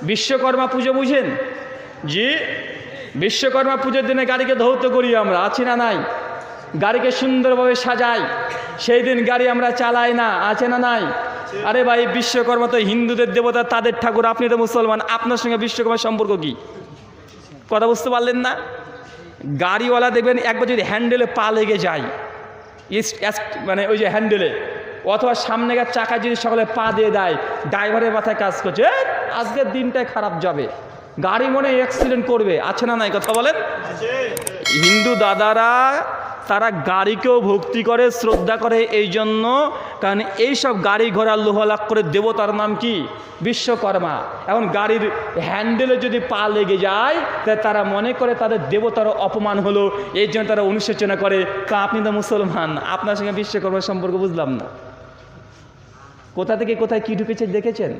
বিশ্বকর্মা পুজো বুঝেন? জি, বিশ্বকর্মা পুজোর দিনে গাড়িকে ধৌত করি আমরা, আছি না নাই? গাড়িকে সুন্দরভাবে সাজাই, সেই দিন গাড়ি আমরা চালাই না, আছে না নাই? আরে ভাই, বিশ্বকর্মা তো হিন্দুদের দেবতা, তাদের ঠাকুর, আপনি তো মুসলমান, আপনার সঙ্গে বিশ্বকর্মার সম্পর্ক কি? কথা বুঝতে পারলেন না? গাড়িওয়ালা দেখবেন একবার যদি হ্যান্ডেলে পা লেগে যায়, মানে ওই যে হ্যান্ডেলে অথবা সামনেকার চাকায় যদি সকালে পা দিয়ে দেয়, ড্রাইভারের মাথায় কাজ করছে, আজকের দিনটাই খারাপ যাবে, গাড়ি মনে অ্যাক্সিডেন্ট করবে, আছে না নাই? কথা বলেন। হিন্দু দাদারা তারা গাড়িকেও ভক্তি করে, শ্রদ্ধা করে, এই জন্য কারণ এইসব গাড়ি ঘোড়া লোহা করে দেবতার নাম কি? বিশ্বকর্মা। এখন গাড়ির হ্যান্ডেলে যদি পা লেগে যায়, তারা মনে করে তাদের দেবতার অপমান হলো, এই জন্য তারা অনুশোচনা করে। তা আপনি তো মুসলমান, আপনার সঙ্গে বিশ্বকর্মার সম্পর্ক বুঝলাম না। কোথা থেকে কোথায় কি ঢুকেছে দেখেছেন?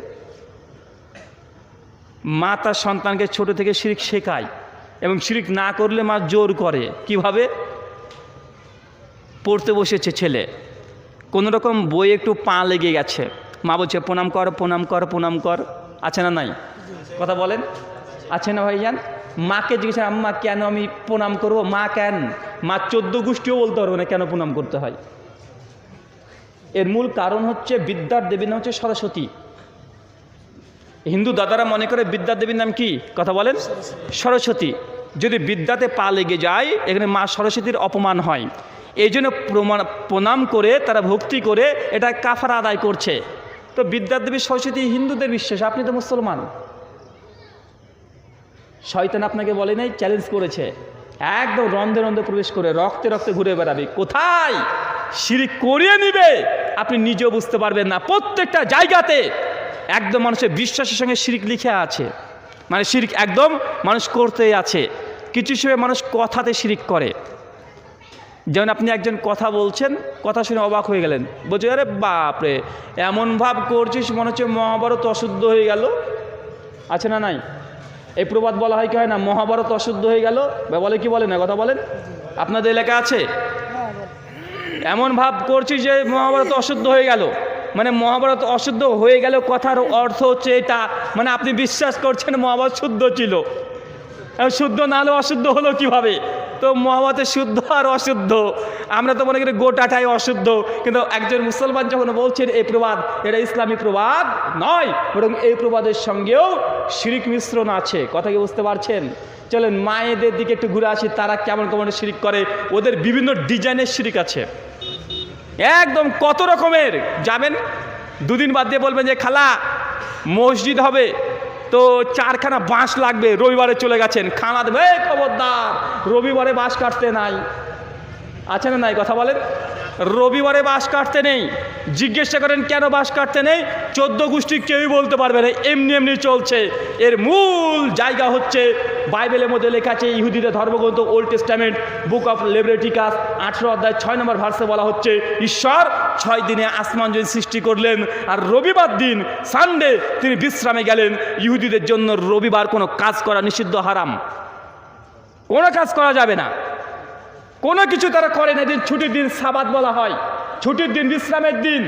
মা তার সন্তানকে ছোট থেকে শিরিক শেখায়, এবং শিরিক না করলে মা জোর করে। কিভাবে? পড়তে বসেছে ছেলে, কোনো রকম বই একটু পা লেগে গেছে, মা বলছে প্রণাম কর, প্রণাম কর, প্রণাম কর, আছে না নাই? কথা বলেন, আছে না ভাইজান? মাকে জিজ্ঞেস, আম্মা কেন আমি প্রণাম করব? মা কেন? মা 14 গোষ্ঠীও বলতে পারবে না কেন প্রণাম করতে হয়। এর মূল কারণ হচ্ছে বিদ্যার দেবীর নাম হচ্ছে সরস্বতী। হিন্দু দাদারা মনে করে বিদ্যার দেবীর নাম কি? কথা বলেন, সরস্বতী। যদি বিদ্যাতে পা লেগে যায়, এখানে মা সরস্বতীর অপমান হয়, এই জন্য প্রণাম করে তারা ভক্তি করে এটা কাফারা আদায় করছে। তো বিদ্যার দেবী সরস্বতী হিন্দুদের বিশ্বাস, আপনি তো মুসলমান। শয়তান আপনাকে বলে নাই, চ্যালেঞ্জ করেছে, একদম রন্ধে রন্ধে প্রবেশ করে রক্তে রক্তে ঘুরে বেড়াবে, কোথায় শিরিক করিয়ে নিবে আপনি নিজেও বুঝতে পারবেন না। প্রত্যেকটা জায়গাতে একদম মানুষের বিশ্বাসের সঙ্গে শিরিক লিখে আছে, মানে শিরিক একদম মানুষ করতেই আছে। কিছু সময় মানুষ কথাতে শিরিক করে, যেমন আপনি একজন কথা বলছেন, কথা শুনে অবাক হয়ে গেলেন, বলছে আরে বাপরে এমন ভাব করছিস মনে হচ্ছে মহাভারত অশুদ্ধ হয়ে গেল, আছে না নাই? এই প্রবাদ বলা হয় কি হয় না, মহাভারত অশুদ্ধ হয়ে গেল, বলে কি বলে না? কথা বলেন, আপনাদের এলাকা আছে? এমন ভাব করছিস যে মহাভারত অশুদ্ধ হয়ে গেল, মানে মহাভারত অশুদ্ধ হয়ে গেল কথার অর্থ হচ্ছে এটা, মানে আপনি বিশ্বাস করছেন মহাভারত শুদ্ধ ছিল, শুদ্ধ না হলে অশুদ্ধ হলো কিভাবে? তো মহাভারতে শুদ্ধ আর অশুদ্ধ, আমরা তো মনে করি গোটাটাই অশুদ্ধ, কিন্তু একজন মুসলমান যখন বলছেন এই প্রবাদ, এটা ইসলামী প্রবাদ নয়, বরং এই প্রবাদের সঙ্গেও শিরিক মিশ্রণ আছে। কথা কি বুঝতে পারছেন? চলেন মায়েদের দিকে একটু ঘুরে আসি, তারা কেমন কেমন শিরিক করে। ওদের বিভিন্ন ডিজাইনের শিরিক আছে, একদম কত রকমের। যাবেন 2 দিন বাদ দিয়ে বলবেন যে খালা মসজিদ হবে তো 4খানা বাঁশ লাগবে, রবিবারে চলে গেছেন, খানা দেবে, খবরদার রবিবারে বাঁশ কাটতে নাই, আছে না নাই? কথা বলেন, রবিবারে বাঁশ কাটতে নেই। জিজ্ঞাসা করেন কেন বাঁশ কাটতে নেই, 14 গোষ্ঠী কেউই বলতে পারবে না, এমনি এমনি চলছে। এর মূল জায়গা হচ্ছে বাইবেলের মধ্যে লেখা আছে, ইহুদিদের ধর্মগ্রন্থ old testament book of Leviticus 18 অধ্যায় 6 নম্বর ভার্সে বলা হচ্ছে, ঈশ্বর 6 দিনে আসমান জমিন সৃষ্টি করলেন, আর রবিবার দিন সানডে তিনি বিশ্রামে গেলেন। ইহুদিদের জন্য রবিবার কোনো কাজ করা নিষিদ্ধ, হারাম, কোনো কাজ করা যাবে না, কোনো কিছু তারা করে না। দিন ছুটির দিন সাবাত বলা হয়, ছুটির দিন, বিশ্রামের দিন,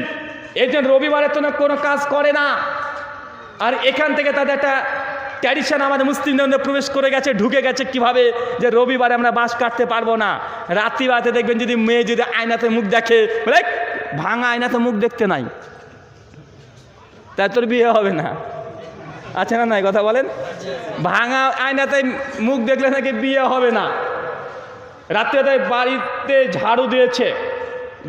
এই জন্য রবিবারের তো কোনো কাজ করে না। আর এখান থেকে তাদের একটা ট্র্যাডিশন আমাদের মুসলিমদের প্রবেশ করে গেছে, ঢুকে গেছে কিভাবে, যে রবিবারে আমরা বাঁশ কাটতে পারবো না। রাত্রিবেলাতে দেখবেন যদি মেয়ে যদি আয়নাতে মুখ দেখে, বলে ভাঙা আয়নাতে মুখ দেখতে নাই, তাই তোর বিয়ে হবে না, আছে না নাই? কথা বলেন, ভাঙা আয়নাতে মুখ দেখলে নাকি বিয়ে হবে না। রাত্রে বাড়িতে ঝাড়ু দিয়েছে,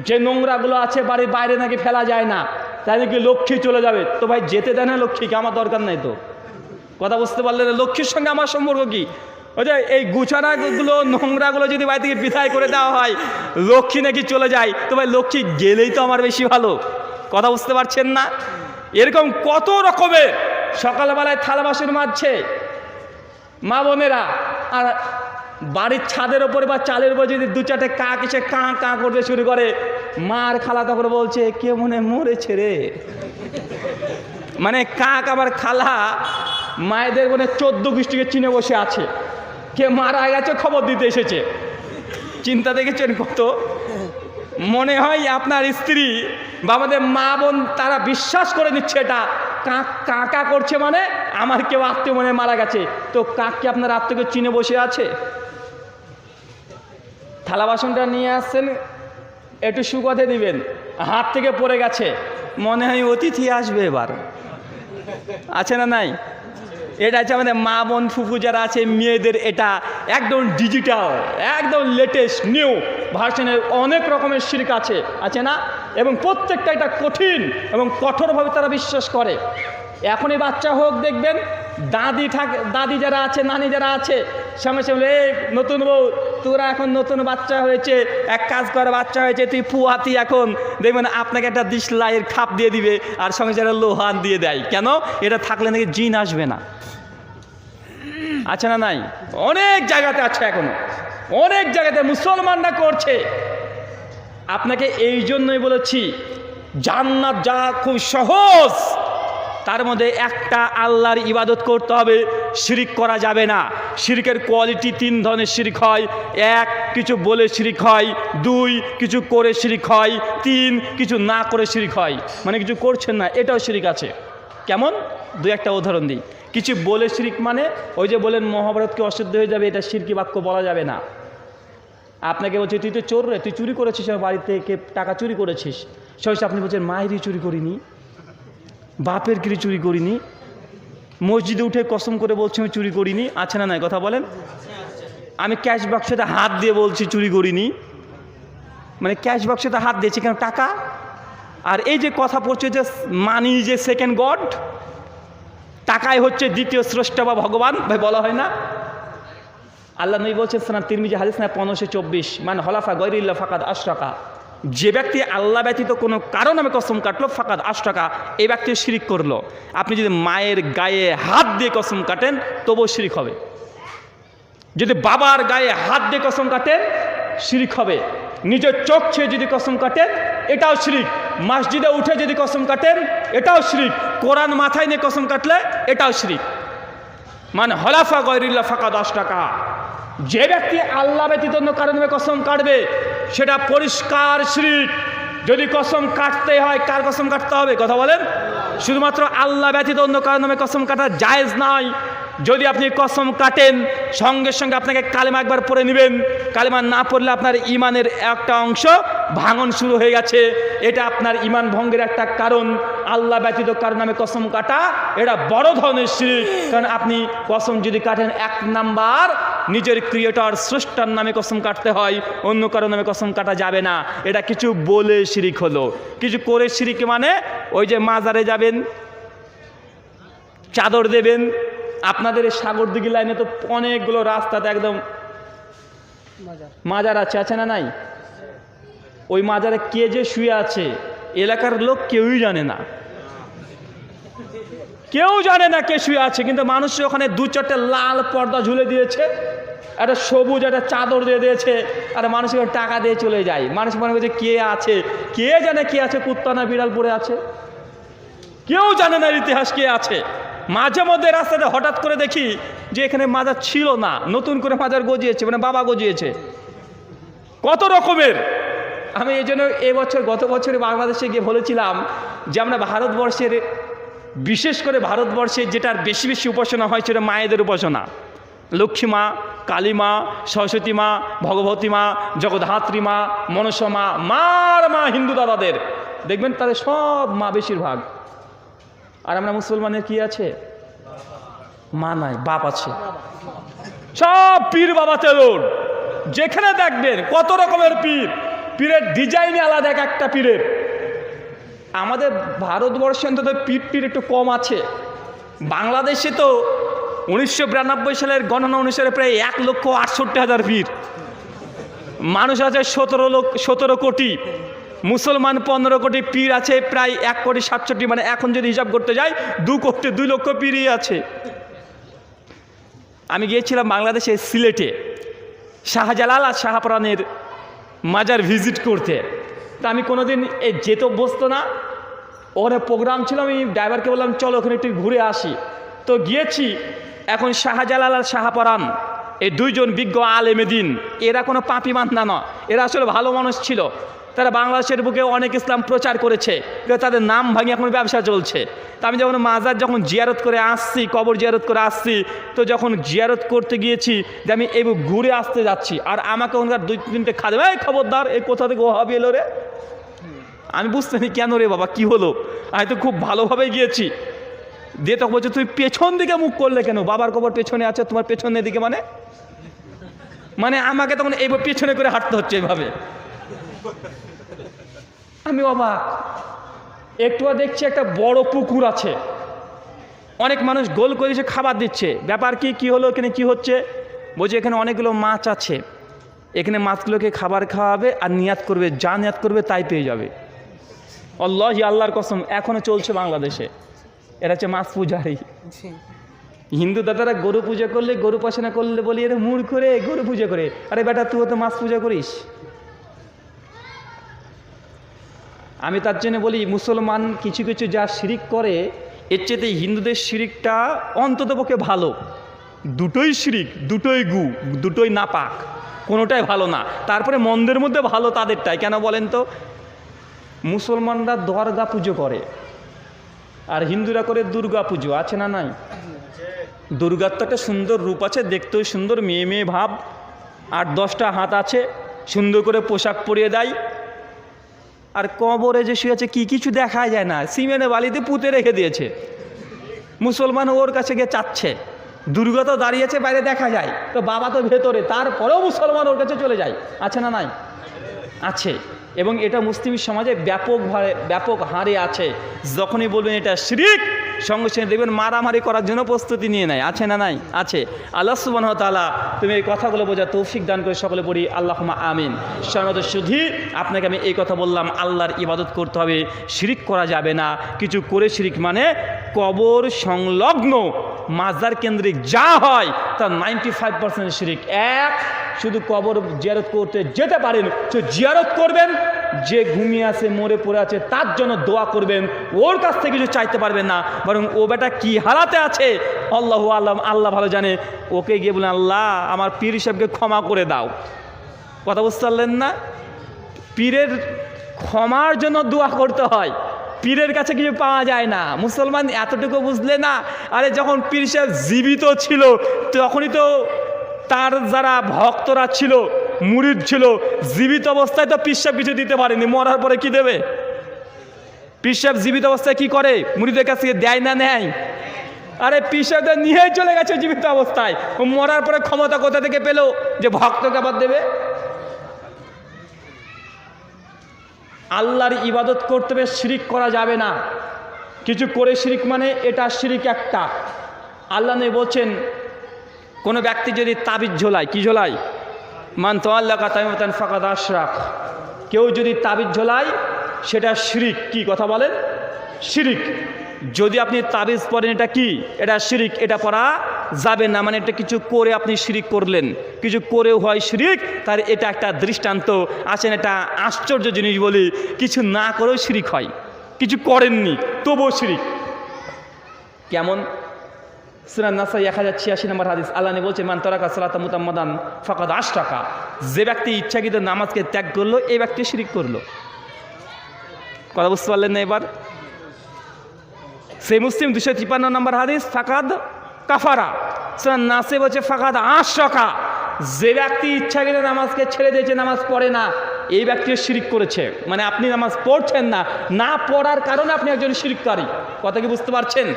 যে নোংরাগুলো আছে বাড়ির বাইরে নাকি ফেলা যায় না, তাই নাকি লক্ষ্মী চলে যাবে। তো ভাই যেতে দেয় না লক্ষ্মীকে, আমার দরকার নাই তো। কথা বুঝতে পারলেন? লক্ষ্মীর সঙ্গে আমার সম্পর্ক কি? ওই যে এই গুছানাগুলো নোংরাগুলো যদি বাড়ি থেকে বিদায় করে দেওয়া হয়, লক্ষ্মী নাকি চলে যায়। তো ভাই লক্ষ্মী গেলেই তো আমার বেশি ভালো। কথা বুঝতে পারছেন না? এরকম কত রকমের সকালবেলায় থালা বাসন মাজছে মা বোনেরা, আর বাড়ির ছাদের ওপরে বা চালের উপর যদি 2-4টে কাক এসে কাঁ কাঁ করতে শুরু করে, মার খালা তখন বলছে কে মনে মরেছে রে। মানে কাক আবার খালা মায়েদের মনে 14 গোষ্ঠীকে চিনে বসে আছে, কে মারা গেছে খবর দিতে এসেছে। চিন্তা দেখেছেন কত? মনে হয় আপনার স্ত্রী বা আমাদের মা বোন তারা বিশ্বাস করে নিচ্ছে এটা কাকা করছে, মানে আমার কেউ আত্মীয় মনে হয় মারা গেছে, তো কাককে আপনার আত্মীয়কে চিনে বসে আছে? থালা বাসনটা নিয়ে আসছেন, একটু সুগন্ধে দিবেন, হাত থেকে পড়ে গেছে, মনে হয় অতিথি আসবে এবার, আছে না নাই? এটা হচ্ছে আমাদের মা বোন ফুফু যারা আছে মেয়েদের, এটা একদম ডিজিটাল, একদম লেটেস্ট নিউ ভার্সনের অনেক রকমের শিরক আছে না? এবং প্রত্যেকটা এটা কঠিন এবং কঠোরভাবে তারা বিশ্বাস করে। এখনই বাচ্চা হোক, দেখবেন দাদি যারা আছে, নানি যারা আছে, সামনে সামনে এই নতুন বউ, তোরা এখন নতুন বাচ্চা হয়েছে, এক কাজ করে বাচ্চা হয়েছে, তুই ফুয়াতি, এখন দেখবেন আপনাকে একটা দিশলাইয়ের খাপ দিয়ে দিবে আর সঙ্গে যারা লোহান দিয়ে দেয়। কেন? এটা থাকলে নাকি জিন আসবে না, আছে না নাই? অনেক জায়গাতে আছে, এখনো অনেক জায়গাতে মুসলমানরা করছে। আপনাকে এই জন্যই বলেছি, জান্নাত যা খুব সহজ, তার মধ্যে একটা আল্লাহর ইবাদত করতে হবে, শিরিক করা যাবে না। শিরিকের কোয়ালিটি 3 ধরনের শিরিক হয়। 1, কিছু বলে শিরিক হয়। 2, কিছু করে শিরিক হয়। 3, কিছু না করে শিরিক হয়, মানে কিছু করছেন না, এটাও শিরিক আছে। কেমন? 2-1টা উদাহরণ দিই। কিছু বলে শিরিক মানে ওই যে বলেন মহাভারতকে অশুদ্ধ হয়ে যাবে, এটা শিরকি বাক্য বলা যাবে না। আপনাকে বলছে তুই তো চোর রে, তুই চুরি করেছিস, আমার বাড়ি থেকে টাকা চুরি করেছিস, সহজে আপনি বলছেন মায়েরই চুরি করিনি, বাপের কি চুরি করিনি, মসজিদে উঠে কসম করে বলছি আমি চুরি করিনি, আছে না নাই? কথা বলেন। আমি ক্যাশ বাক্সতে হাত দিয়ে বলছি চুরি করিনি, মানে ক্যাশ বাক্সতে হাত দিয়েছি কেন? টাকা। আর এই যে কথা পড়ছে যে মানি যে সেকেন্ড গড, টাকাই হচ্ছে দ্বিতীয় স্রষ্টা বা ভগবান, ভাই বলা হয় না? আল্লাহ নবী বলছেন সুনান তিরমিজি হাদিস না 1524, মানে হলাফা গৈরিল্লাহ ফাকাদ আশরাকা, যে ব্যক্তি আল্লাহ ব্যতীত কোনো কারণ নামে কসম কাটলো, ফাকাদ আশরাকা, এই ব্যক্তি শিরিক করলো। আপনি যদি মায়ের গায়ে হাত দিয়ে কসম কাটেন তবুও শিরিক হবে। যদি বাবার গায়ে হাত দিয়ে কসম কাটেন শিরিক হবে। নিজের চোখ ছেয়ে যদি কসম কাটেন এটাও শিরিক। মসজিদে উঠে যদি কসম কাটেন এটাও শিরিক। কোরআন মাথায় নিয়ে কসম কাটলে এটাও শিরিক। মানে হলাফা গৈরিল্লাহ ফাকাদ আশরাকা, যে ব্যক্তি আল্লাহ ব্যতীত অন্য কারণে কসম কাটবে সেটা পরিষ্কার শিরিক। যদি কসম কাটতে হয়, কার কসম কাটতে হবে? কথা বলেন। শুধুমাত্র আল্লাহ ব্যতীত অন্য কারো নামে কসম কাটা জায়েজ নয়। যদি আপনি কসম কাটেন সঙ্গে সঙ্গে আপনাকে কালেমা একবার পড়ে নেবেন। কালেমা না পড়লে আপনার ইমানের একটা অংশ ভাঙন শুরু হয়ে গেছে, এটা আপনার ইমান ভঙ্গের একটা কারণ। আল্লাহ ব্যতীত কারো নামে কসম কাটা এটা বড় ধরনের শিরক। কারণ আপনি কসম যদি কাটেন, 1 নাম্বার নিজের ক্রিয়েটর স্রষ্টার নামে কসম কাটতে হয়, অন্য কারো নামে কসম কাটা যাবে না। এটা কিছু বলে শিরিক হলো। কিছু করে শিরিক মানে ওই যে মাজারে যাবেন, চাদর দেবেন। আপনাদের এই সাগরদিঘি লাইনে তো অনেকগুলো রাস্তাতে একদম মাজার আছে না নাই? ওই মাজারে কে যে শুয়ে আছে এলাকার লোক কেউই জানে না, কেউ জানে না কে শুয়ে আছে। কিন্তু মানুষ ওখানে 2-4টে লাল পর্দা ঝুলে দিয়েছে, একটা সবুজ একটা চাদর দিয়ে দিয়েছে, আর মানুষ টাকা দিয়ে চলে যায়। মানুষ মনে করছে কে আছে, কে জানে কে আছে, কুত্তা না বিড়াল পড়ে আছে, কেউ জানে না ইতিহাস কে আছে। মাঝে মধ্যে রাস্তাতে হঠাৎ করে দেখি যে এখানে মাজার ছিল না, নতুন করে মাজার গজিয়েছে, মানে বাবা গজিয়েছে, কত রকমের। আমি এই জন্য গত বছরে বাংলাদেশে গিয়ে বলেছিলাম যে আমরা ভারতবর্ষের, বিশেষ করে ভারতবর্ষে যেটার বেশি বেশি উপাসনা হয় সেটা মায়েদের উপাসনা। লক্ষ্মী মা, কালী মা, সরস্বতী মা, ভগবতী মা, জগদ্ধাত্রী মা, মনসা মা, মার মা হিন্দু দাদাদের দেখবেন তাদের সব মা বেশিরভাগ। আর আমরা মুসলমানের কি আছে? মা নাই, বাপ আছে। সব পীর বাবা তেলোর, যেখানে দেখবেন কত রকমের পীর, পীরের ডিজাইনই আলাদা এক একটা পীরের। আমাদের ভারতবর্ষে অন্তত পীর একটু কম আছে। বাংলাদেশে তো 1992 সালের গণনা অনুসারে প্রায় 1,68,000 পীর। মানুষ আছে 17 কোটি, মুসলমান 15 কোটি, পীর আছে প্রায় 1,67,000,000, মানে এখন যদি হিসাব করতে যাই 2 লক্ষ পীরই আছে। আমি গিয়েছিলাম বাংলাদেশে সিলেটে শাহজালাল আর শাহপরানের মাজার ভিজিট করতে। তা আমি কোনোদিন যেতে অভ্যস্ত না, ওখানে প্রোগ্রাম ছিল, আমি ড্রাইভারকে বললাম চলো ওখানে একটু ঘুরে আসি। তো গিয়েছি। এখন শাহজালাল আর শাহপরান এই 2জন বিজ্ঞ আলেমে দিন, এরা কোনো পাপি বান্দা না, এরা আসলে ভালো মানুষ ছিল। তারা বাংলাদেশের বুকে অনেক ইসলাম প্রচার করেছে, কিন্তু তাদের নাম ভাঙিয়ে এখন ব্যবসা চলছে। তা আমি যখন মাজার যখন জিয়ারত করে আসছি, কবর জিয়ারত করে আসছি, তো যখন জিয়ারত করতে গিয়েছি যে আমি এই ঘুরে আসতে যাচ্ছি, আর আমাকে ওখানকার 2-3টে খাদে, এই খবরদার, এই কোথা থেকে ওহাবি এলো রে। আমি বুঝতে নি কেন রে বাবা, কি হলো, আমি তো খুব ভালোভাবেই গিয়েছি। দিয়ে তখন বলছে তুই পেছন দিকে মুখ করলে কেন, বাবার কবর পেছনে আছে, তোমার পেছনের দিকে মানে আমাকে তখন এই পেছনে করে হাঁটতে হচ্ছে এইভাবে। আমি অবাক। একটু দেখছি একটা বড় পুকুর আছে, অনেক মানুষ গোল করে এসে খাবার দিচ্ছে। ব্যাপার কি হলো, এখানে কি হচ্ছে? বলছে এখানে অনেকগুলো মাছ আছে, এখানে মাছগুলোকে খাবার খাওয়াবে আর নিয়াত করবে, যা নিয়াত করবে তাই পেয়ে যাবে। আল্লাহি, আল্লাহর কসম, এখনো চলছে বাংলাদেশে। এরা হচ্ছে মাছ পূজারি। হিন্দু দাদারা গরু পূজা করলে, গরু উপাসনা করলে বলি এরা মুড় করে গরু পূজা করে। আরে বেটা, তুই তো মাছ পূজা করিস। আমি তার জন্য বলি, মুসলমান কিছু কিছু যা শিরিক করে, এর চেয়ে হিন্দুদের শিরিকটা অন্ততপক্ষে ভালো। দুটোই শিরিক, দুটোই দুটোই নাপাক, কোনোটাই ভালো না। তারপরে মন্দের মধ্যে ভালো তাদেরটাই। কেন বলেন তো? মুসলমানরা দরগা পুজো করে আর হিন্দুরা করে দুর্গা পুজো, আছে না নাই? দুর্গার তো একটা সুন্দর রূপ আছে, দেখতেও সুন্দর, মেয়ে মেয়ে ভাব, 8-10টা হাত আছে, সুন্দর করে পোশাক পরিয়ে দেয়। আর কবরে যে শুয়েছে কি কিছু দেখা যায় না, সিমেন্টে বালিতে পুঁতে রেখে দিয়েছে। মুসলমান ওর কাছে গিয়ে চাচ্ছে। দুর্গা তো দাঁড়িয়েছে বাইরে দেখা যায়, তো বাবা তো ভেতরে, তারপরেও মুসলমান ওর কাছে চলে যায়, আছে না নাই? আছে। এবং এটা মুসলিম সমাজে ব্যাপক হারে আছে। যখনই বলবেন এটা শিরক, সঙ্গে সঙ্গে দেখবেন মারামারি করার জন্য প্রস্তুতি নিয়ে নেয়, আছে না নাই? আছে। আল্লাহ সুবহানাহু ওয়া তাআলা তুমি এই কথাগুলো বোঝার তৌফিক দান করে সকলে পড়ি আল্লাহুম্মা আমিন। সম্মানিত শুধু আপনাকে আমি এই কথা বললাম, আল্লাহর ইবাদত করতে হবে, শিরিক করা যাবে না। কিছু করে শিরিক মানে কবর সংলগ্ন মাজার কেন্দ্রিক যা হয় তার 95% শিরিক। শুধু কবর জিয়ারত করতে যেতে পারেন, তো জিয়ারত করবেন, যে ঘুমিয়ে আছে, মরে পড়ে আছে, তার জন্য দোয়া করবেন, ওর কাছ থেকে কিছু চাইতে পারবেন না, বরং ও বেটা কি হালাতে আছে আল্লাহু আলাম, আল্লাহ ভালো জানে। ওকে গিয়ে বলেন, আল্লাহ আমার পীর সাহেবকে ক্ষমা করে দাও। কথা বুঝতে পারলেন না? পীরের ক্ষমার জন্য দোয়া করতে হয়, পীরের কাছে কিছু পাওয়া যায় না। মুসলমান এতটুকু বুঝলে না? আরে যখন পীর সাহেব জীবিত ছিল তখনই তো তার যারা ভক্তরা ছিল, মুরিদ ছিল, জীবিত অবস্থায় তো পীর সাহেব কিছু দিতে পারেনি, মরার পরে কি দেবে? পীর সাহেব জীবিত অবস্থায় কি করে? মুরিদের কাছে দেয় না নেয়? আরে পীর সাহেব নিয়েই চলে গেছে জীবিত অবস্থায়, মরার পরে ক্ষমতা কোথা থেকে পেল যে ভক্তকে আবার দেবে? আল্লাহর ইবাদত করতে হবে, শিরিক করা যাবে না। কিছু করে শিরিক মানে এটা শিরিক একটা। আল্লাহ নবী বলছেন, কোনো ব্যক্তি যদি তাবিজ ঝোলায়, কি ঝোলায়? মান তাআল্লাকা তামিমাতান ফাকাদ আশরাক। কেউ যদি তাবিজ ঝোলায় সেটা শিরিক। কি কথা বলেন? শিরিক। যদি আপনি তাবিজ পড়েন, এটা কি? এটা শিরিক, এটা পড়া যাবে না। মানে এটা কিছু করে আপনি শিরিক করলেন, কিছু করেও হয় শিরিক, তার এটা একটা দৃষ্টান্ত। আসেন এটা আশ্চর্য জিনিস বলি, কিছু না করেও শিরিক হয়, কিছু করেননি তবুও শিরিক। কেমন? সূরা নাসাই 1086 নম্বর হাদিস, আল্লাহ নবী বলছেন, মান তারাকা সালাতা মুতাম্মাদান ফাকাদ আশরাকা। যে ব্যক্তি ইচ্ছাকৃত নামাজকে ত্যাগ করলো, এই ব্যক্তি শিরিক করলো। কথা বুঝতে পারলেন না? এবার সেই মুসলিম 253 নম্বর হাদিস, ফাকাদ কাফারা। সূরা নাসে বলছে ফাকাদ আশরাকা। যে ব্যক্তি ইচ্ছাকৃত নামাজকে ছেড়ে দিয়েছে, নামাজ পড়ে না, এই ব্যক্তিও শিরিক করেছে। মানে আপনি নামাজ পড়ছেন না, না পড়ার কারণে আপনি একজন শিরিককারী। কথা কি বুঝতে পারছেন?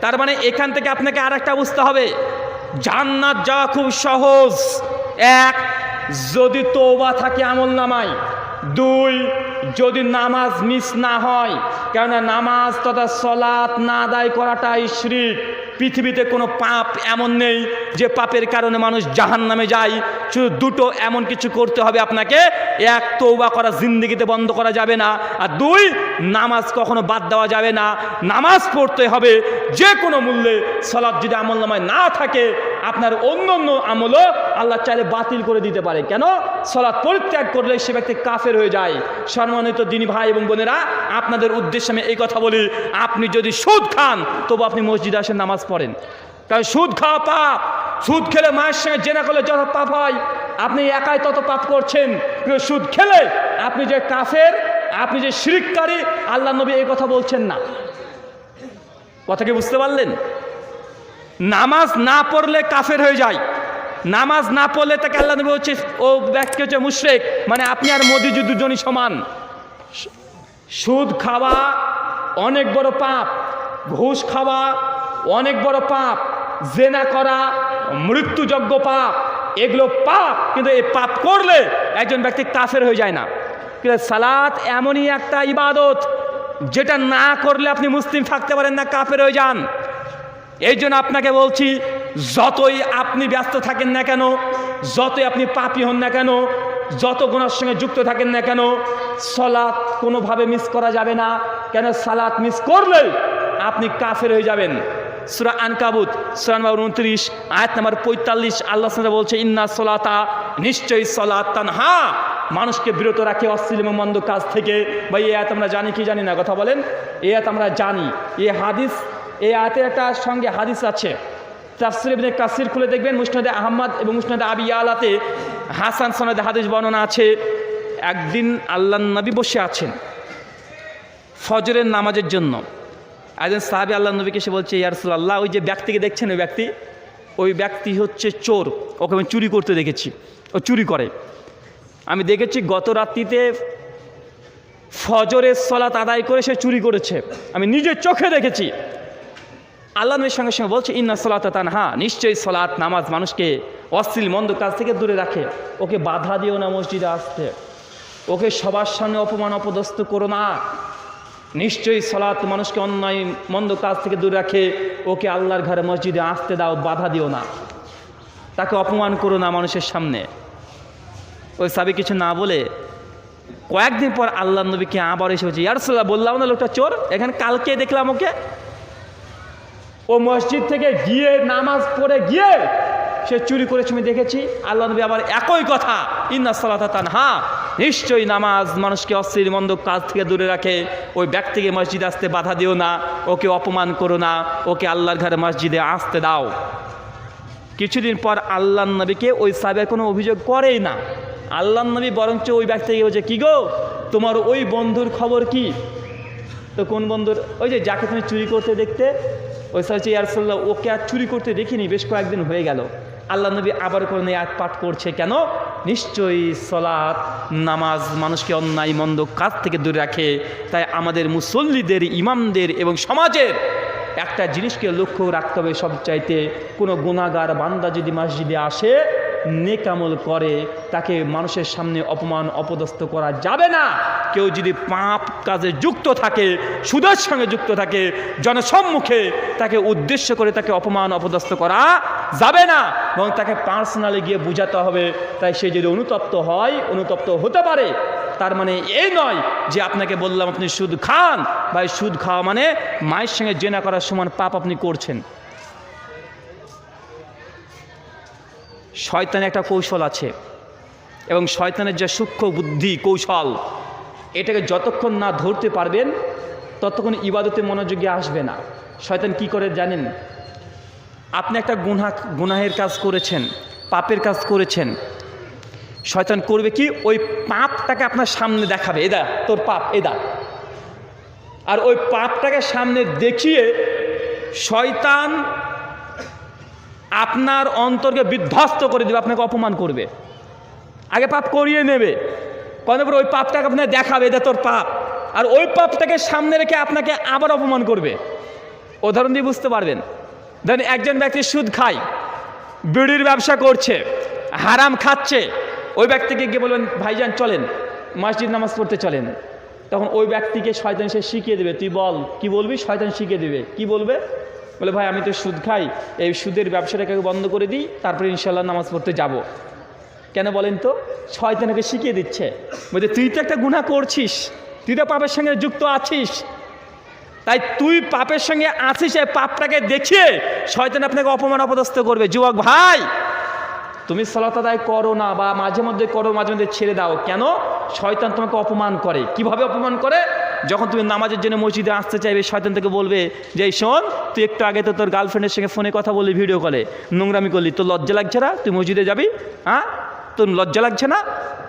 তার মানে এখান থেকে আপনাকে আর একটা বুঝতে হবে, জান্নাত যাওয়া খুব সহজ। 1, যদি তওবা থাকে আমল নামায়। 2, যদি নামাজ মিস না হয়, কেননা নামাজ তথা সলাৎ না আদায় করাটাই শিরক। পৃথিবীতে কোনো পাপ এমন নেই যে পাপের কারণে মানুষ জাহান্নামে যায়। শুধু দুটো এমন কিছু করতে হবে আপনাকে, 1, তওবা করা জিন্দেগিতে বন্ধ করা যাবে না, আর 2, নামাজ কখনো বাদ দেওয়া যাবে না। নামাজ পড়তে হবে যে কোনো মূল্যে। সালাত যদি আমলনামায় না থাকে, আপনার অন্য অন্য আমলও আল্লাহ চাইলে বাতিল করে দিতে পারে। কেন? সালাত পরিত্যাগ করলে সে ব্যক্তি কাফের হয়ে যায়। সম্মানিত দিনী ভাই এবং বোনেরা, আপনাদের উদ্দেশ্যে আমি এই কথা বলি, আপনি যদি সুদ খান তবু আপনি মসজিদে আসেন, নামাজ পড়েন। কারণ সুদ খাওয়া পাপ। সুদ খেলে মায়ের সঙ্গে জেনা করলে যত পাপ হয়, আপনি একাই তত পাপ করছেন। সুদ খেলে আপনি যে কাফের, আপনি যে শিরককারী, আল্লাহ নবী এই কথা বলছেন না। কথা কি বুঝতে পারলেন? নামাজ না পড়লে কাফের হয়ে যায়, নামাজ না পড়লে তাকে আল্লাহ নবী হচ্ছে ও ব্যক্তি হচ্ছে মুশরিক, মানে আপনি আর মোদিজি দুজনই সমান। সুদ খাওয়া অনেক বড় পাপ, ঘুষ খাওয়া অনেক বড় পাপ, জেনা করা মৃত্যুযোগ্য পাপ, এগুলো পাপ। কিন্তু এই পাপ করলে একজন ব্যক্তি কাফের হয়ে যায় না। কিন্তু সালাত এমনই একটা ইবাদত যেটা না করলে আপনি মুসলিম থাকতে পারেন না, কাফের হয়ে যান। এই জন্য আপনাকে বলছি, যতই আপনি ব্যস্ত থাকেন না কেন, যতই আপনি পাপী হন না কেন, যত গুনার সঙ্গে যুক্ত থাকেন না কেন, সালাত কোনোভাবে মিস করা যাবে না। কেন? সালাত মিস করলে আপনি কাফের হয়ে যাবেন। সূরা আনকাবুত সূরা নম্বর 29 আয়াত নম্বর 45 আল্লাহ সুবহানাহু বলছে, ইন্না সলাতা, নিশ্চয়ই সালাত তানহা, মানুষকে বিরত রাখে অশ্লীল এবং মন্দ কাজ থেকে। ভাই এই আয়াত আমরা জানি কি জানি না? কথা বলেন। এই আয়াত আমরা জানি। এই হাদিস, এই আয়াতের একটা সঙ্গে হাদিস আছে। তাফসীর ইবনে কাসির খুলে দেখবেন, মুসনাদে আহমদ এবং মুসনাদে আবি ইয়ালাতে হাসান সনদে হাদিস বর্ণনা আছে। একদিন আল্লাহর নবী বসে আছেন ফজরের নামাজের জন্য। একজন সাহাবী আল্লাহর নবীকে এসে বলছে, ইয়া রাসূলুল্লাহ, ওই যে ব্যক্তিকে দেখছেন, ওই ব্যক্তি হচ্ছে চোর, ওকে আমি চুরি করতে দেখেছি, ও চুরি করে। আমি দেখেছি গত রাত্রিতে ফজরের সালাত আদায় করে সে চুরি করেছে, আমি নিজের চোখে দেখেছি। আল্লাহ নবীর সঙ্গে সঙ্গে বলছে, ইন্না সালাতা তানহা, নিশ্চয়ই সালাত নামাজ মানুষকে অশ্লীল মন্দ কাজ থেকে দূরে রাখে। ওকে বাধা দিও না মসজিদে আসতে, ওকে সবার সামনে অপমান অপদস্থ করো না। নিশ্চয়ই সালাত মানুষকে অন্যায় মন্দ কাজ থেকে দূরে রাখে, ওকে আল্লাহর ঘরে মসজিদে আসতে দাও, বাধা দিও না, তাকে অপমান করো না মানুষের সামনে। ওই সাহাবী কিছু না বলে কয়েকদিন পর আল্লাহর নবীকে আবার এসে বলছে, ইয়া রাসূলুল্লাহ, বললাম না লোকটা চোর, এখানে কালকে দেখলাম ওকে, ও মসজিদ থেকে গিয়ে নামাজ পড়ে গিয়ে সে চুরি করেছে, আমি দেখেছি। আল্লাহ নবী আবার একই কথা, ইন্না সালাতা তানহা, নিশ্চয়ই নামাজ মানুষকে অশ্লীল মন্দ কাজ থেকে দূরে রাখে, ওই ব্যক্তিকে মসজিদে আসতে বাধা দিও না, ওকে অপমান করো না, ওকে আল্লাহর ঘরে মসজিদে আসতে দাও। কিছুদিন পর আল্লাহর নবীকে ওই সাহাবী কোনো অভিযোগ করেই না। আল্লাহর নবী বরঞ্চ ওই ব্যক্তিকে বলছে, কি গো, তোমার ওই বন্ধুর খবর কি? তো কোন বন্ধুর? ওই যে যাকে তুমি চুরি করতে দেখতে। ওই সাহাবী, ইয়া রাসূলুল্লাহ, ওকে আর চুরি করতে দেখিনি, বেশ কয়েকদিন হয়ে গেল। আল্লাহ নবী আবার করে আয়াত পাঠ করছে, কেন? নিশ্চয়ই সালাত নামাজ মানুষকে অন্যায় মন্দ কাজ থেকে দূরে রাখে। তাই আমাদের মুসল্লিদের, ইমামদের এবং সমাজের একটা জিনিসকে লক্ষ্য রাখতে হবে, সবচাইতে কোনো গুনাহগার বান্দা যদি মসজিদে আসে, নেক আমল করে, তাকে মানুষের সামনে অপমান অপদস্থ করা যাবে না। কেউ যদি পাপ কাজে যুক্ত থাকে, সুদের সঙ্গে যুক্ত থাকে, জনসম্মুখে তাকে উদ্দেশ্য করে তাকে অপমান অপদস্থ করা যাবে না, এবং তাকে পার্সোনালি গিয়ে বুঝাতে হবে। তাই সে যদি অনুতপ্ত হয়, অনুতপ্ত হতে পারে। তার মানে এই নয় যে আপনাকে বললাম আপনি সুদ খান, ভাই সুদ খাওয়া মানে মায়ের সঙ্গে জেনা করার সমান পাপ আপনি করছেন। শয়তানের একটা কৌশল আছে, এবং শয়তানের যে সূক্ষ্ম বুদ্ধি কৌশল, এটাকে যতক্ষণ না ধরতে পারবেন ততক্ষণ ইবাদতে মনোযোগী আসবে না। শয়তান কি করে জানেন? আপনি একটা গুনাহের কাজ করেছেন, পাপের কাজ করেছেন, শয়তান করবে কি, ওই পাপটাকে আপনার সামনে দেখাবে, এদা তোর পাপ, এদা। আর ওই পাপটাকে সামনে দেখিয়ে শয়তান আপনার অন্তরকে বিধ্বস্ত করে দেবে, আপনাকে অপমান করবে, আগে পাপ করিয়ে নেবে, কতবার ওই পাপটাকে আপনাকে দেখাবে, এটা তোর পাপ, আর ওই পাপটাকে সামনে রেখে আপনাকে আবার অপমান করবে। উদাহরণ দিয়ে বুঝতে পারবেন। ধরেন একজন ব্যক্তি সুদ খায়, বিড়ির ব্যবসা করছে, হারাম খাচ্ছে, ওই ব্যক্তিকে গিয়ে বলবেন, ভাইজান চলেন মসজিদ নামাজ পড়তে চলেন। তখন ওই ব্যক্তিকে শয়তান সে শিখিয়ে দেবে, তুই বল কি বলবি, শয়তান শিখিয়ে দেবে। কি বলবে? বলে, ভাই আমি তো সুদ খাই, এই সুদের ব্যবসাটাকে বন্ধ করে দিই, তারপরে ইনশাল্লাহ নামাজ পড়তে যাব। কেন বলেন তো? শয়তানকে শিখিয়ে দিচ্ছে, বলছে তুই তো একটা গুনাহ করছিস, তুই তো পাপের সঙ্গে যুক্ত আছিস, তাই তুই পাপের সঙ্গে আছিস, এই পাপটাকে দেখিয়ে শয়তান আপনাকে অপমান অপদস্থ করবে। যুবক ভাই, তুমি সালাত আদায় করো না, বা মাঝে মধ্যে করো, মাঝে মধ্যে ছেড়ে দাও। কেন? শয়তান তোমাকে অপমান করে। কিভাবে অপমান করে? যখন তুমি নামাজের জন্য মসজিদে আসতে চাইবে, শয়তান থেকে বলবে যে, এই শোন, তুই একটু আগে তো তোর গার্লফ্রেন্ডের সঙ্গে ফোনে কথা বললি, ভিডিও কলে নোংরামি করলি, তোর লজ্জা লাগছে না? তুই মসজিদে যাবি? হ্যাঁ, তোর লজ্জা লাগছে না?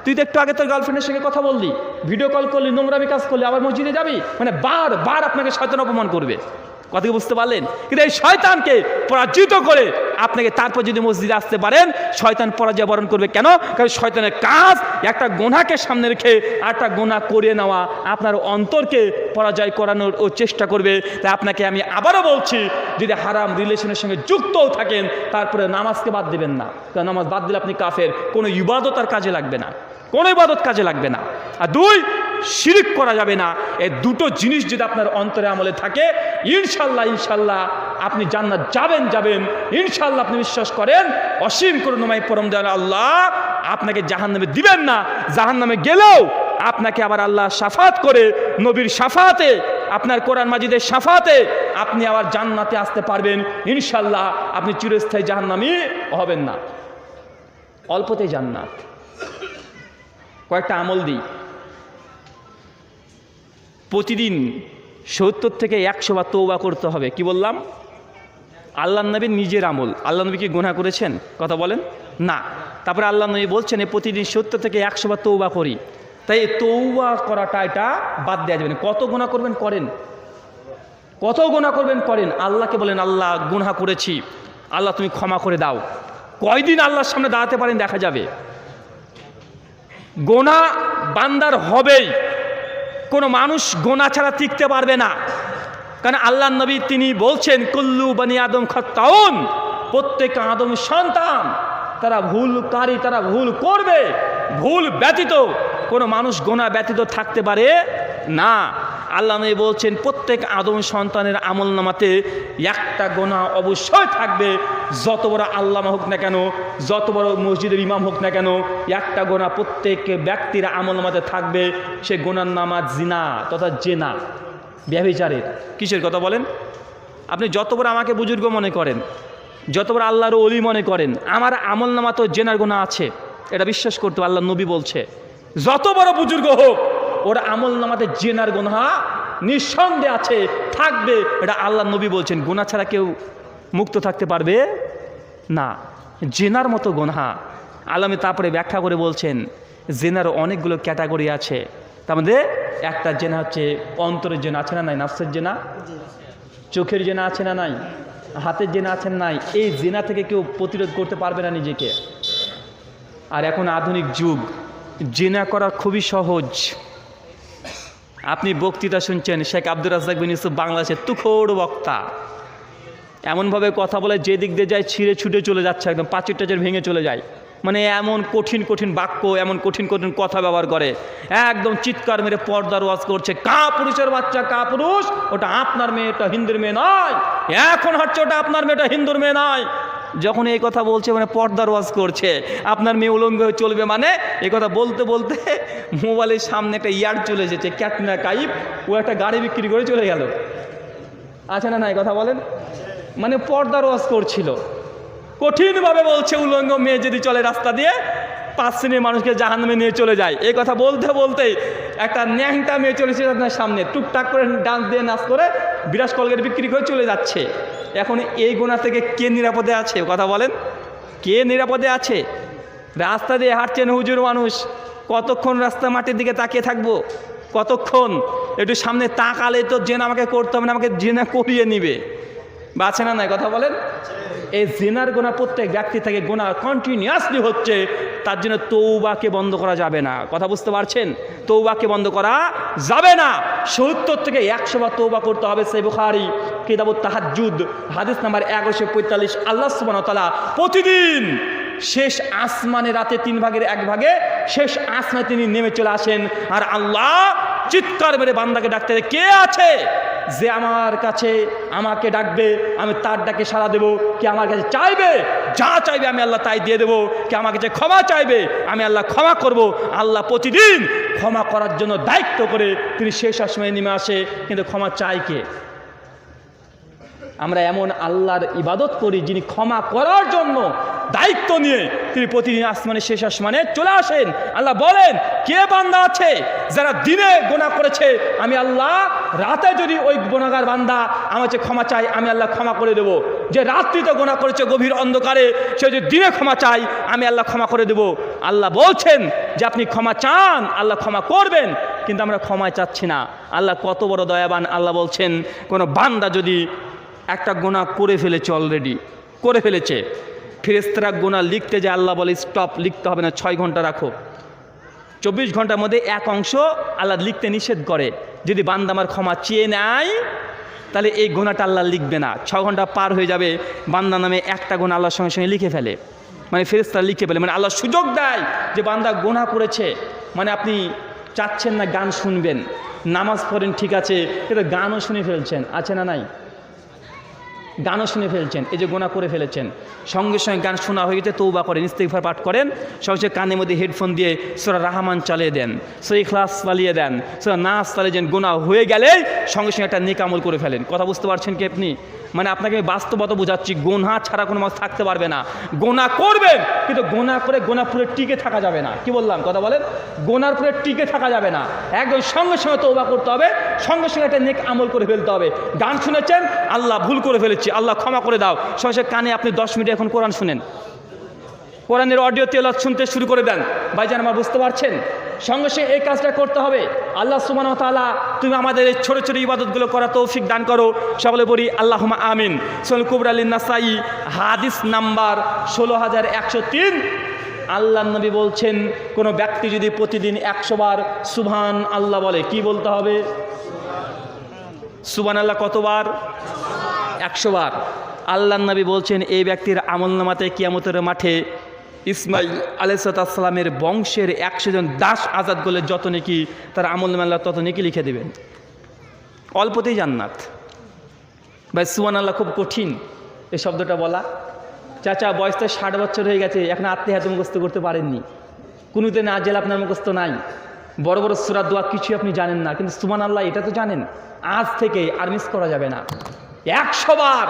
তুই তো একটু আগে তোর গার্লফ্রেন্ডের সঙ্গে কথা বললি, ভিডিও কল করলি, নোংরামি কাজ করলি, আবার মসজিদে যাবি, মানে বার আপনাকে শয়তান অপমান করবে। কথা কি বুঝতে পারলেন? কিন্তু এই শয়তানকে পরাজিত করে আপনাকে তারপর যদি মসজিদে আসতে পারেন, শয়তান পরাজয় বরণ করবে। কেন? কারণ শয়তানের কাজ একটা গুনাহকে সামনে রেখে আরেকটা গুনাহ করিয়ে নেওয়া, আপনার অন্তরকে পরাজয় করানোর ও চেষ্টা করবে। তাই আপনাকে আমি আবারও বলছি, যদি হারাম রিলেশনের সঙ্গে যুক্তও থাকেন, তারপরে নামাজকে বাদ দিবেন না। কারণ নামাজ বাদ দিলে আপনি কাফের, কোনো ইবাদত আর কাজে লাগবে না, কোনো ইবাদত কাজে লাগবে না। আর দুই, শিরক করা যাবে না। এই দুটো জিনিস যদি আপনার অন্তরে আমলে থাকে, ইনশাল্লাহ আপনি জান্নাত যাবেন ইনশাল্লাহ। আপনি বিশ্বাস করেন, অসীম করুণাময় পরম দয়ালু আল্লাহ আপনাকে জাহান্নামে দিবেন না। জাহান্নামে গেলেও আপনাকে আবার আল্লাহ শাফাত করে, নবীর শাফাতে, আপনার কোরআন মাজিদের শাফাতে আপনি আবার জান্নাতে আসতে পারবেন ইনশাল্লাহ। আপনি চিরস্থায়ী জাহান্নামী হবেন না, অল্পতেই জান্নাত। কয়েকটা আমল দিই। প্রতিদিন 70 থেকে 100 বার তওবা করতে হবে। কি বললাম? আল্লাহর নবীর নিজের আমল। আল্লাহ নবী কি গুনাহ করেছেন? কথা বলেন না। তারপরে আল্লাহ নবী বলছেন প্রতিদিন 70 থেকে 100 বার তওবা করি। তাই তওবা করাটা এটা বাদ দেওয়া যাবে না। কত গুনাহ করবেন করেন, কত গুনাহ করবেন করেন। আল্লাহকে বলেন, আল্লাহ গুনাহ করেছি, আল্লাহ তুমি ক্ষমা করে দাও। কয়দিন আল্লাহর সামনে দাঁড়াতে পারেন দেখা যাবে। গুনাহ বান্দার হবেই, কোনো মানুষ গুনাহ ছাড়া টিকতে পারবে না। কারণ আল্লাহ নবী তিনি বলছেন, কুল্লু বানি আদম খাত্তাউন, প্রত্যেক আদম সন্তান তারা ভুলকারী, তারা ভুল করবে। ভুল ব্যতীত কোনো মানুষ গুনাহ ব্যতীত থাকতে পারে না। আল্লাহ নবী বলছেন, প্রত্যেক আদম সন্তানের আমলনামাতে একটা গুনাহ অবশ্যই থাকবে। যত বড় আল্লামা হোক না কেন, যত বড় মসজিদের ইমাম হোক না কেন, একটা গুনাহ প্রত্যেক ব্যক্তির আমলনামাতে থাকবে। সে গুনার নামা জিনা তথা জেনা, ব্যভিচারের। কিসের কথা বলেন? আপনি যত বড় আমাকে বুজুর্গ মনে করেন, যত বড় আল্লাহর ওলি মনে করেন, আমার আমলনামা তো জেনার গুনাহ আছে, এটা বিশ্বাস করতে আল্লাহ নবী বলছে। যত বড় বুজুর্গ হোক, ওর আমলনামাতে জেনার গুনাহ নিঃসন্দেহে আছে, থাকবে। এটা আল্লাহ নবী বলছেন। গুনাহ ছাড়া কেউ মুক্ত থাকতে পারবে না, জেনার মতো গুনাহ। আল্লাহ তারপরে ব্যাখ্যা করে বলছেন, জেনার অনেকগুলো ক্যাটাগরি আছে। তার মধ্যে একটা জেনা হচ্ছে অন্তরের জেনা, আছে না নাই? নাফসের জেনা, চোখের জেনা আছে না নাই? হাতের জেনা আছে না নাই? এই জেনা থেকে কেউ প্রতিরোধ করতে পারবে না নিজেকে। আর এখন আধুনিক যুগ, জেনা করা খুবই সহজ। আপনি বক্তৃতা শুনছেন, শেখ আব্দুর রাজ্জাক বিন ইউসুফ বাংলাদেশের তুখোড় বক্তা, এমনভাবে কথা বলে যে দিক দিয়ে যায় ছিঁড়ে ছুটে চলে যাচ্ছে, একদম পাঁচের টাচের ভেঙে চলে যায়। মানে এমন কঠিন কঠিন বাক্য, এমন কঠিন কঠিন কথা ব্যবহার করে, একদম চিৎকার মেরে পর্দার ওয়াজ করছে, কা পুরুষের বাচ্চা, কা পুরুষ, ওটা আপনার মেয়ে, ওটা হিন্দুর মেয়ে নয়। এখন হচ্ছে ওটা আপনার মেয়ে, ওটা হিন্দুর মেয়ে নয়। যখন এই কথা বলছে মানে পর্দার ওয়াজ করছে, আপনার মেয়ে উলঙ্গ হয়ে চলবে, মানে এই কথা বলতে বলতে মোবাইলের সামনে একটা ইয়ার্ড চলে এসেছে, ক্যাটরিনা কাইফ, ও একটা গাড়ি বিক্রি করে চলে গেল। আছে না নাই? কথা বলেন। মানে পর্দার ওয়াজ করছিল, কঠিনভাবে বলছে উলঙ্গ মেয়ে যদি চলে রাস্তা দিয়ে 5 শ্রেণীর মানুষকে জাহান্নামে নিয়ে চলে যায়। এই কথা বলতে বলতেই একটা ন্যাংটা মেয়ে চলেছে আপনার সামনে, টুকটাক করে ডান্স দিয়ে নাচ করে বিরাজ কলগেট বিক্রি করে চলে যাচ্ছে। এখন এই গুনাহ থেকে কে নিরাপদে আছে? কথা বলেন, কে নিরাপদে আছে? রাস্তা দিয়ে হাঁটছেন হুজুর মানুষ, কতক্ষণ রাস্তা মাটির দিকে তাকিয়ে থাকবো? কতক্ষণ? একটু সামনে তাকালে তো জেনা আমাকে করতে হবে না, আমাকে জেনা করিয়ে নিবে। বাঁচে না নাই? কথা বলেন। এই জিনার গুনাহ প্রত্যেক ব্যক্তি থেকে গুনাহ কন্টিনিউয়াসলি হচ্ছে, তার জন্য তওবাকে বন্ধ করা যাবে না। কথা বুঝতে পারছেন? তওবাকে বন্ধ করা যাবে না। 70 থেকে 100 বার তওবা করতে হবে। সহিহ বুখারী কিতাবুত তাহাজ্জুদ হাদিস নাম্বার 1145, আল্লাহ সুবহানাহু ওয়া তাআলা প্রতিদিন শেষ আসমানে রাতে 3 ভাগের 1 ভাগে শেষ আসমানে তিনি নেমে চলে আসেন। আর আল্লাহ চিৎকার মেরে বান্দাকে ডাকতে, কে আছে যে আমার কাছে আমাকে ডাকবে, আমি তার ডাকে সাড়া দেব। কে আমার কাছে চাইবে, যা চাইবে আমি আল্লাহ তাই দিয়ে দেবো। কে আমার কাছে ক্ষমা চাইবে, আমি আল্লাহ ক্ষমা করব। আল্লাহ প্রতিদিন ক্ষমা করার জন্য দায়িত্ব করে তিনি শেষ আসমানে নেমে আসে, কিন্তু ক্ষমা চাই কে? আমরা এমন আল্লাহর ইবাদত করি যিনি ক্ষমা করার জন্য দায়িত্ব নিয়ে তিনি প্রতিদিন আসমানে শেষ আসমানে চলে আসেন। আল্লাহ বলেন, কে বান্দা আছে যারা দিনে গুনাহ করেছে, আমি আল্লাহ রাতে যদি ওই গুনাহগার বান্দা আমার কাছে ক্ষমা চাই, আমি আল্লাহ ক্ষমা করে দেব। যে রাত্রিতে গুনাহ করেছে গভীর অন্ধকারে, সে যদি দিনে ক্ষমা চাই, আমি আল্লাহ ক্ষমা করে দেব। আল্লাহ বলছেন যে আপনি ক্ষমা চান, আল্লাহ ক্ষমা করবেন, কিন্তু আমরা ক্ষমা চাচ্ছি না। আল্লাহ কত বড় দয়াবান। আল্লাহ বলছেন কোনো বান্দা যদি একটা গুনাহ করে ফেলেছে, অলরেডি করে ফেলেছে, ফেরেশতারা গুনাহ লিখতে যায়, আল্লাহ বলে স্টপ, লিখতে হবে না, 6 ঘন্টা রাখো। 24 ঘন্টার মধ্যে এক অংশ আল্লাহ লিখতে নিষেধ করে। যদি বান্দা আমার ক্ষমা চেয়ে নেয়, তাহলে এই গুনাহটা আল্লাহ লিখবে না। 6 ঘন্টা পার হয়ে যাবে, বান্দা নামে একটা গুনাহ আল্লাহর সঙ্গে সঙ্গে লিখে ফেলে, মানে ফেরেশতারা লিখে ফেলে। মানে আল্লাহ সুযোগ দেয় যে বান্দা গুনাহ করেছে, মানে আপনি চাচ্ছেন না গান শুনবেন, নামাজ পড়েন ঠিক আছে, কিন্তু গানও শুনে ফেলছেন, আছে না নাই? গানও শুনে ফেলছেন, এই যে গুনাহ করে ফেলেছেন, সঙ্গে সঙ্গে গান শোনা হয়ে গেছে, তৌবা করেন, ইস্তিগফার পাঠ করেন, সঙ্গে কানের মধ্যে হেডফোন দিয়ে সূরা রহমান চালিয়ে দেন, সূরা ইখলাস চালিয়ে দেন, সূরা নাস চালিয়ে দেন। গুনাহ হয়ে গেলে সঙ্গে সঙ্গে একটা নেক আমল করে ফেলেন। কথা বুঝতে পারছেন কি আপনি? মানে আপনাকে আমি বাস্তবতা বোঝাচ্ছি, গুনাহ ছাড়া কোনো মানুষ থাকতে পারবে না। গুনাহ করবেন, কিন্তু গুনাহ করে গুনাহ পুরো টিকে থাকা যাবে না। কি বললাম? কথা বলেন। গুনাহর পুরো টিকে থাকা যাবে না, একদম সঙ্গে সঙ্গে তওবা করতে হবে, সঙ্গে সঙ্গে একটা নেক আমল করে ফেলতে হবে। গান শুনেছেন, আল্লাহ ভুল করে ফেলেছি, আল্লাহ ক্ষমা করে দাও, সঙ্গে সঙ্গে কানে আপনি 10 মিনিট এখন কোরআন শুনেন, কোরআনের অডিও তেলাওয়াত শুনতে শুরু করে দেন। ভাইজান আমার বুঝতে পারছেন? সঙ্গে সঙ্গে এই কাজটা করতে হবে। আল্লাহ সুবহানাহু ওয়া তাআলা তুমি আমাদের এই ছোটো ছোটো ইবাদতগুলো করা তৌফিক দান করো, সকলে বলি আল্লাহুম্মা আমিন। সুনান কুবরা লিন-নাসাই হাদিস নাম্বার 16103। আল্লাহ নবী বলছেন কোনো ব্যক্তি যদি প্রতিদিন 100 বার সুবহান আল্লাহ বলে, কি বলতে হবে? সুবহান আল্লাহ কতবার? 100 বার। আল্লাহ নবী বলছেন এই ব্যক্তির আমলনামাতে কিয়ামতের মাঠে ইসমাইল আলাইহিস সালামের বংশের 100 জন দাস আজাদ করলে যত নেকি তার আমলনামা আল্লাহ তত নেকি লিখে দেবেন। অল্পতেই জান্নাত। ভাই সুবহান আল্লাহ খুব কঠিন এই শব্দটা বলা। চাচা বয়সটা 60 বছর হয়ে গেছে, এখন আত্মীয়াত মুখস্থ করতে পারেননি, কোনোতে না জেলা আপনার মুখস্থ নাই, বড় বড় সূরা দোয়া কিছু আপনি জানেন না, কিন্তু সুবহান আল্লাহ এটা তো জানেন। আজ থেকে আর মিস করা যাবে না, 100 বার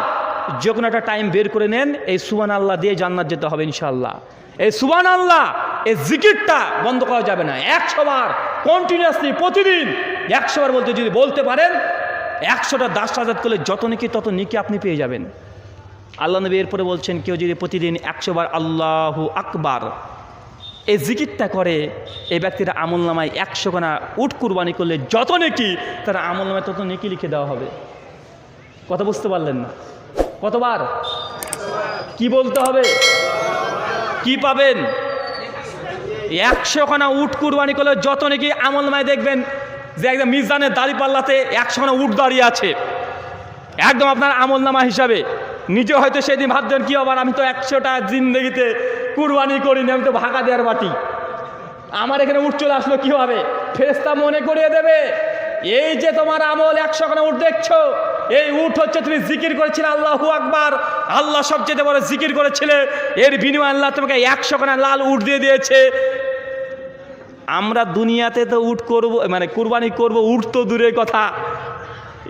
যে কোনো একটা টাইম বের করে নেন, এই সুবহান আল্লাহ দিয়ে জান্নাত যেতে হবে ইনশাআল্লাহ। এই সুবহান আল্লাহ এই জিকিরটা বন্ধ করা যাবে না। 100 বার কন্টিনিউয়াসলি প্রতিদিন 100 বার বলতে যদি বলতে পারেন, 100টা দাস আজাদ করলে যত নেকি তত নেকি আপনি পেয়ে যাবেন। আল্লাহ নবী এরপরে বলছেন কেউ যদি প্রতিদিন 100 বার আল্লাহু আকবার এই জিকিরটা করে, এই ব্যক্তির আমলনামায় 100 খানা উট কুরবানি করলে যত নেকি তার আমলনামায় তত নেকি লিখে দেওয়া হবে। কথা বুঝতে পারলেন না? কতবার? কি বলতে হবে? কি পাবেন? 100 খানা উট কুরবানি করলে যত নাকি আমলনামায় দেখবেন যে একদম মিজানের দাড়িপাল্লাতে 100 খানা উট দাঁড়িয়ে আছে, একদম আপনার আমলনামা হিসাবে। নিজে হয়তো সেদিন ভাবছেন কি আবার আমি তো 100টা জিন্দেগিতে কুরবানি করিনি, আমি তো ভাগা দেওয়ার বাটি, আমার এখানে উট চলে আসলো কীভাবে? ফেরেশতা মনে করিয়ে দেবে এই যে তোমার আমল 100 খানা উট দেখছো, এই উট হচ্ছে তুমি জিকির করেছিলে আল্লাহু আকবার, আল্লাহ সবচেয়ে বড় জিকির করেছিলে, এর বিনিময়ে আল্লাহ তোমাকে 100 খানা লাল উট দিয়ে দিয়েছে। আমরা দুনিয়াতে তো উট করব, মানে কুরবানি করব, উট তো দূরের কথা,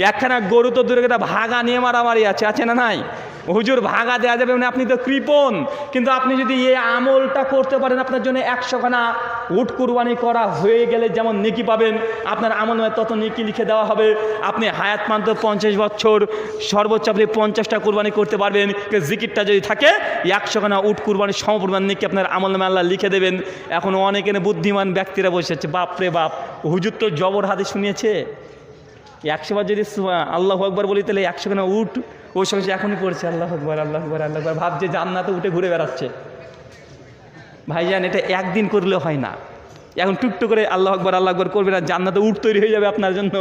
একখানা গরু তো দূরের কথা, ভাগা নিয়ে মারামারি আছে না নাই? হুজুর ভাগা দেওয়া যাবে মানে আপনি তো কৃপণ, কিন্তু আপনি যদি এই আমলটা করতে পারেন আপনার জন্য 100 খানা উট কুরবানি করা হয়ে গেলে যেমন নেকি পাবেন, আপনার আমল তত নেকি লিখে দেওয়া হবে। আপনি হায়াত মান্ত 50 বছর, সর্বোচ্চ আপনি 50টা কুরবানি করতে পারবেন। জিকিরটা যদি থাকে 100 খানা উট কুরবানির সমপরিমাণ নেকি আপনার আমল নামে আল্লাহ লিখে দেবেন। এখন অনেকে বুদ্ধিমান ব্যক্তিরা বসেছে, বাপরে বাপ হুজুর তো জবর হাদিস শুনিয়েছে, 100 বার যদি আল্লাহু আকবার বলি তাহলে 100 খানা উট ওই সঙ্গে এখনই পড়ছে আল্লাহু আকবার আল্লাহু আকবার আল্লাহু আকবার, ভাবছে জান্নাতে উঠে ঘুরে বেড়াচ্ছে। ভাইজান এটা একদিন করলে হয় না, এখন টুকটুক করে আল্লাহু আকবার করবে না জান্নাতে উট তৈরি হয়ে যাবে আপনার জন্য,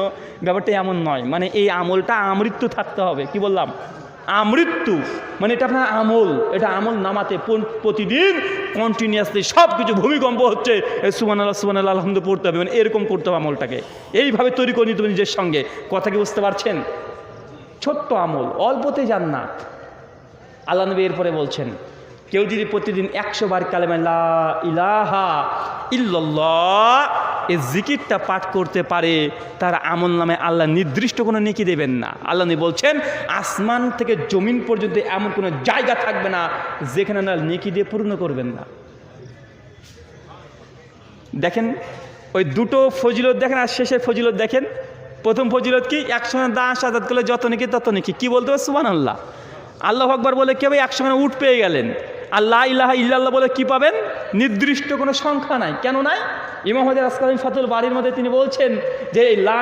ব্যাপারটা এমন নয়। মানে এই আমলটা আমৃত্যু থাকতে হবে। কি বললাম? আমৃত্যু, মানে এটা আপনার আমল, এটা আমল নামাতে প্রতিদিন কন্টিনিউয়াসলি সব কিছু ভূমিকম্প হচ্ছে সুবহানাল্লাহ সুবহানাল্লাহ আলহামদুলিল্লাহ পড়তে হবে, মানে এরকম করতে হবে আমলটাকে, এইভাবে তৈরি করে নিতে হবে নিজের সঙ্গে। কথা কি বুঝতে পারছেন? ছোট্ট আমল, অল্পতে জান্নাত। আল্লাহ নবী এরপরে বলছেন কেউ যদি প্রতিদিন 100 বার কালেমা লা ইলাহা ইল্লাল্লাহ এই জিকিরটা পাঠ করতে পারে, তার আমল নামে আল্লাহ নির্দিষ্ট কোনো নেকি দেবেন না। আল্লাহ নবী বলছেন আসমান থেকে জমিন পর্যন্ত এমন কোনো জায়গা থাকবে না যেখানে না নেকি দিয়ে পূর্ণ করবেন না। দেখেন ওই দুটো ফজিলত দেখেন আর শেষের ফজিলত দেখেন, প্রথম ফজিলত কি? একসঙ্গে দাঁড় সাজাত করলে যত নাকি তত নাকি। কী বলতে হবে? সুবহানাল্লাহ। আল্লাহু আকবার বলে কী হবে? একসঙ্গে উঠ পেয়ে গেলেন। আর লা ইলাহা ইল্লাল্লাহ বলে কী পাবেন? নির্দিষ্ট কোনো সংখ্যা নাই। কেন নাই? ইমাম হাজার আসকালানী ফাতুল বারীর মধ্যে তিনি বলছেন যে লা